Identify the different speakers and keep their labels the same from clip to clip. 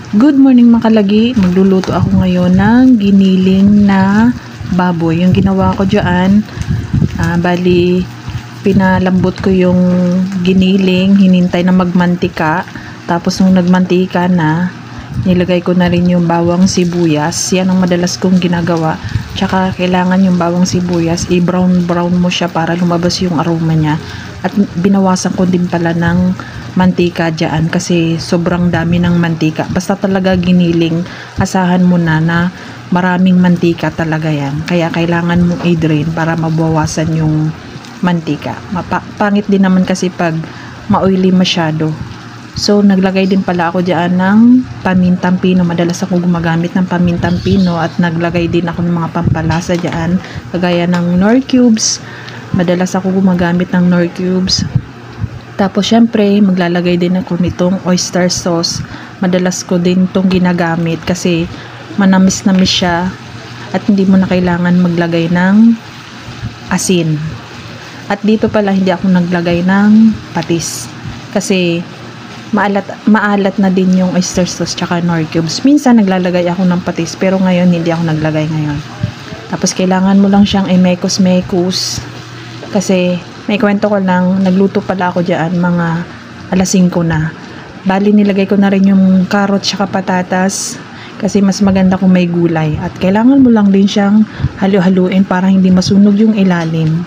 Speaker 1: Good morning mga kalagi. Magluluto ako ngayon ng giniling na baboy. Yung ginawa ko dyan, bali pinalambot ko yung giniling, hinintay na magmantika. Tapos nung nagmantika na, nilagay ko na rin yung bawang sibuyas. Yan ang madalas kong ginagawa. Tsaka kailangan yung bawang sibuyas, i-brown mo siya para lumabas yung aroma niya. At binawasan ko din pala ng mantika dyan kasi sobrang dami ng mantika. Basta talaga giniling, asahan mo na maraming mantika talaga yan. Kaya kailangan mong i-drain para mabawasan yung mantika. Pangit din naman kasi pag ma-oily masyado. So, naglagay din pala ako dyan ng pamintang pino. Madalas ako gumagamit ng pamintang pino at naglagay din ako ng mga pampalasa dyan. Kagaya ng Knorr cubes. Madalas ako gumagamit ng Knorr cubes. Tapos, syempre, maglalagay din ako nitong oyster sauce. Madalas ko din itong ginagamit kasi manamis-namis siya at hindi mo na kailangan maglagay ng asin. At dito pala hindi ako naglagay ng patis kasi maalat na din yung oyster sauce tsaka Knorr cubes. Minsan naglalagay ako ng patis pero ngayon hindi ako naglagay ngayon. Tapos kailangan mo lang siyang i-mekos-mekos kasi may kwento ko lang, nagluto pala ako dyan mga alas 5 na. Bali nilagay ko na rin yung carrot tsaka patatas kasi mas maganda kung may gulay. At kailangan mo lang din siyang halu-haluin para hindi masunog yung ilalim.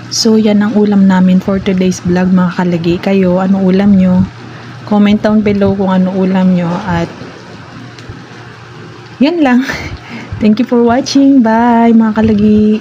Speaker 1: So, yan ang ulam namin for today's vlog mga kalagi. Kayo, ano ulam nyo? Comment down below kung ano ulam nyo. At, yan lang. Thank you for watching. Bye mga kalagi.